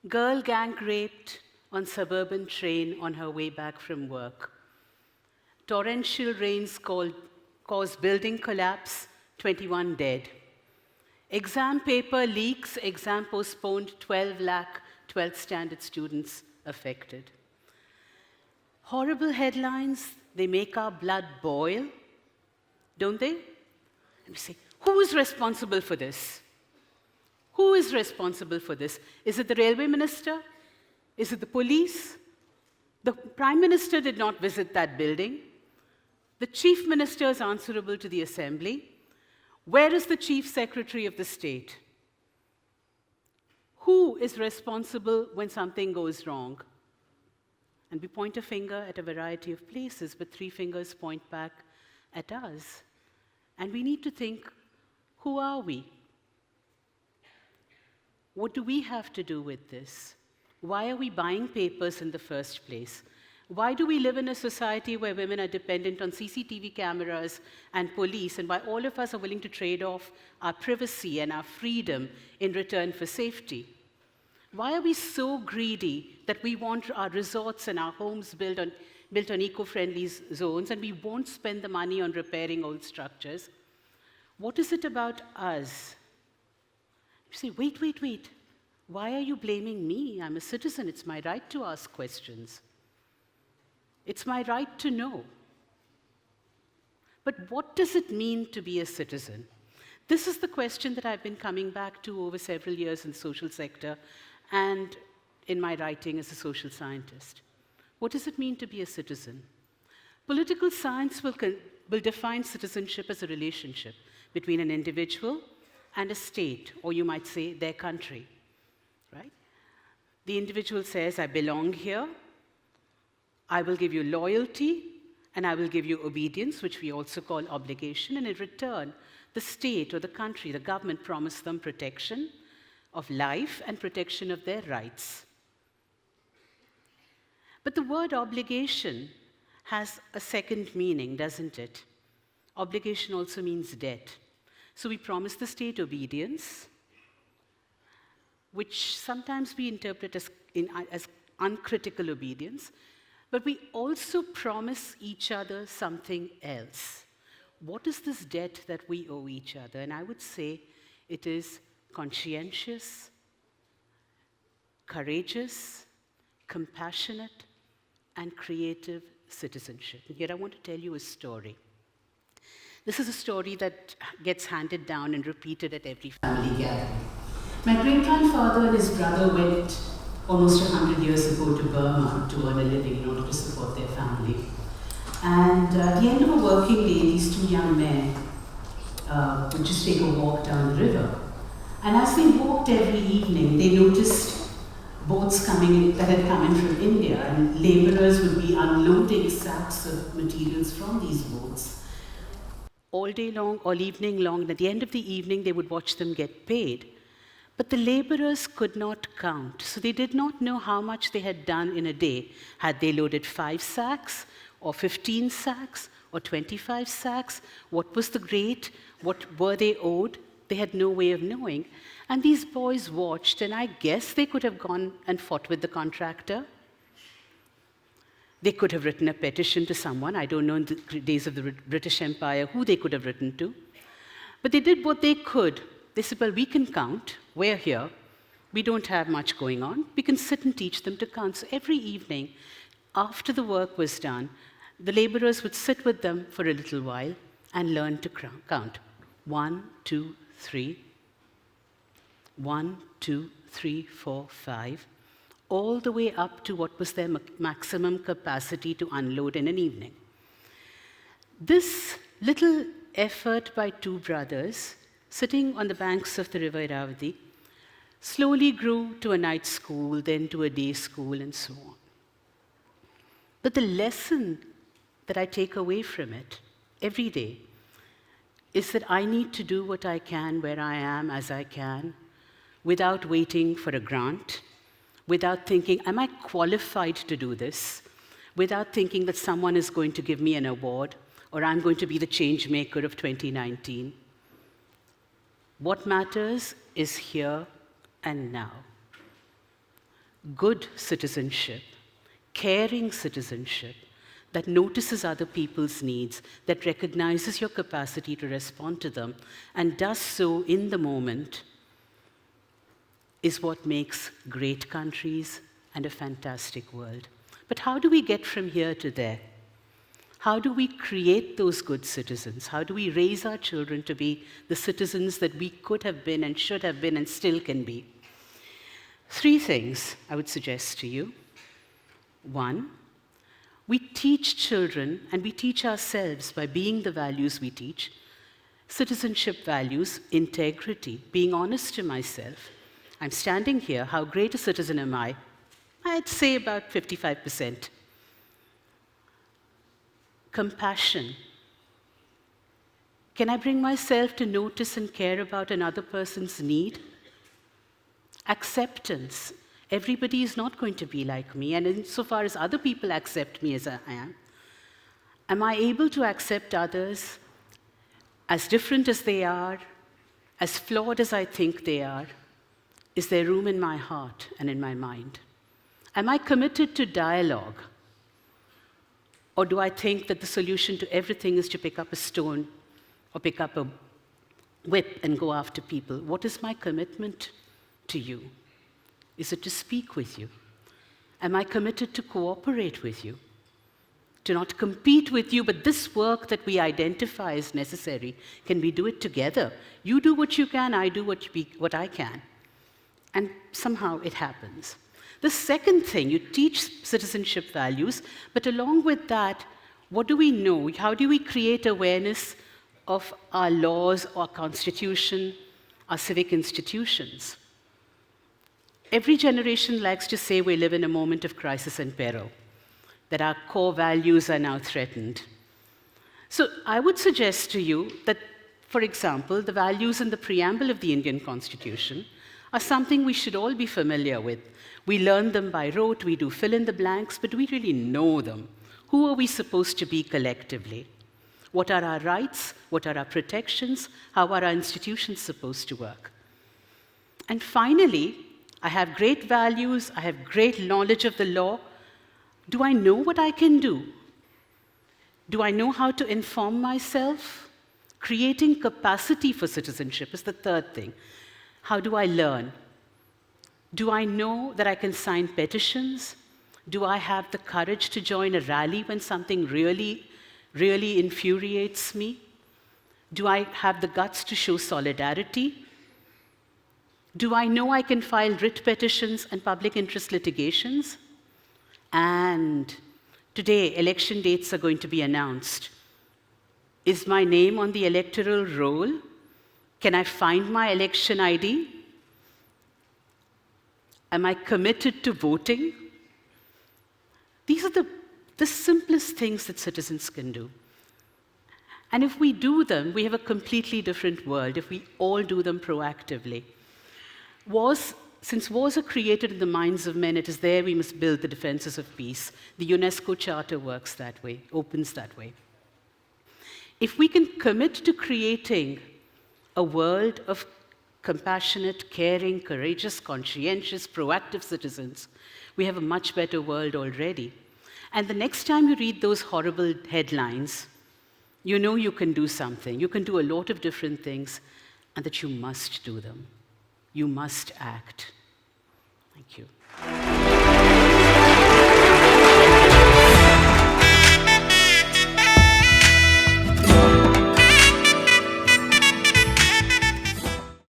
Girl gang raped on suburban train on her way back from work. Torrential rains caused building collapse, 21 dead. Exam paper leaks, exam postponed, 12 lakh 12th standard students affected. Horrible headlines, they make our blood boil, don't they? And we say, who is responsible for this? Who is responsible for this? Is it the railway minister? Is it the police? The prime minister did not visit that building. The chief minister is answerable to the assembly. Where is the chief secretary of the state? Who is responsible when something goes wrong? And we point a finger at a variety of places, but three fingers point back at us. And we need to think, who are we? What do we have to do with this? Why are we buying papers in the first place? Why do we live in a society where women are dependent on CCTV cameras and police, and why all of us are willing to trade off our privacy and our freedom in return for safety? Why are we so greedy that we want our resorts and our homes built on eco-friendly zones, and we won't spend the money on repairing old structures? What is it about us? You say, wait. Why are you blaming me? I'm a citizen. It's my right to ask questions. It's my right to know. But what does it mean to be a citizen? This is the question that I've been coming back to over several years in the social sector and in my writing as a social scientist. What does it mean to be a citizen? Political science will define citizenship as a relationship between an individual and a state, or you might say their country, right? The individual says, I belong here, I will give you loyalty, and I will give you obedience, which we also call obligation, and in return, the state or the country, the government promised them protection of life and protection of their rights. But the word obligation has a second meaning, doesn't it? Obligation also means debt. So we promise the state obedience, which sometimes we interpret as uncritical obedience, but we also promise each other something else. What is this debt that we owe each other? And I would say it is conscientious, courageous, compassionate, and creative citizenship. And here I want to tell you a story. This is a story that gets handed down and repeated at every family gathering. My great-grandfather and his brother went almost 100 years ago to Burma to earn a living in order to support their family. And at the end of a working day, these two young men would just take a walk down the river. And as they walked every evening, they noticed boats coming that had come in from India, and laborers would be unloading sacks of materials from these boats. All day long, all evening long, and at the end of the evening, they would watch them get paid. But the laborers could not count, so they did not know how much they had done in a day. Had they loaded 5 sacks, or 15 sacks, or 25 sacks? What was the rate? What were they owed? They had no way of knowing. And these boys watched, and I guess they could have gone and fought with the contractor. They could have written a petition to someone. I don't know in the days of the British Empire who they could have written to. But they did what they could. They said, well, we can count. We're here. We don't have much going on. We can sit and teach them to count. So every evening, after the work was done, the laborers would sit with them for a little while and learn to count. 1, 2, 3. 1, 2, 3, 4, 5. All the way up to what was their maximum capacity to unload in an evening. This little effort by two brothers, sitting on the banks of the river Irrawaddy, slowly grew to a night school, then to a day school, and so on. But the lesson that I take away from it every day is that I need to do what I can where I am as I can, without waiting for a grant, without thinking, am I qualified to do this? Without thinking that someone is going to give me an award, or I'm going to be the change maker of 2019. What matters is here and now. good citizenship, caring citizenship, that notices other people's needs, that recognizes your capacity to respond to them, and does so in the moment, is what makes great countries and a fantastic world. But how do we get from here to there? How do we create those good citizens? How do we raise our children to be the citizens that we could have been and should have been and still can be? 3 things I would suggest to you. 1, we teach children and we teach ourselves by being the values we teach. Citizenship values, integrity, being honest to myself. I'm standing here, how great a citizen am I? I'd say about 55%. Compassion. Can I bring myself to notice and care about another person's need? Acceptance. Everybody is not going to be like me, and insofar as other people accept me as I am I able to accept others as different as they are, as flawed as I think they are? Is there room in my heart and in my mind? Am I committed to dialogue? Or do I think that the solution to everything is to pick up a stone or pick up a whip and go after people? What is my commitment to you? Is it to speak with you? Am I committed to cooperate with you? To not compete with you, but this work that we identify as necessary, can we do it together? You do what you can, I do what I can. And somehow it happens. The second thing, you teach citizenship values, but along with that, what do we know? How do we create awareness of our laws, our constitution, our civic institutions? Every generation likes to say we live in a moment of crisis and peril, that our core values are now threatened. So I would suggest to you that, for example, the values in the preamble of the Indian Constitution are something we should all be familiar with. We learn them by rote, we do fill in the blanks, but do we really know them? Who are we supposed to be collectively? What are our rights? What are our protections? How are our institutions supposed to work? And finally, I have great values, I have great knowledge of the law. Do I know what I can do? Do I know how to inform myself? Creating capacity for citizenship is the third thing. How do I learn? Do I know that I can sign petitions? Do I have the courage to join a rally when something really, really infuriates me? Do I have the guts to show solidarity? Do I know I can file writ petitions and public interest litigations? And today, election dates are going to be announced. Is my name on the electoral roll? Can I find my election ID? Am I committed to voting? These are the simplest things that citizens can do. And if we do them, we have a completely different world, if we all do them proactively. Since wars are created in the minds of men, it is there we must build the defenses of peace. The UNESCO Charter works that way, opens that way. If we can commit to creating a world of compassionate, caring, courageous, conscientious, proactive citizens, we have a much better world already. And the next time you read those horrible headlines, you know you can do something. You can do a lot of different things, and that you must do them. You must act. Thank you.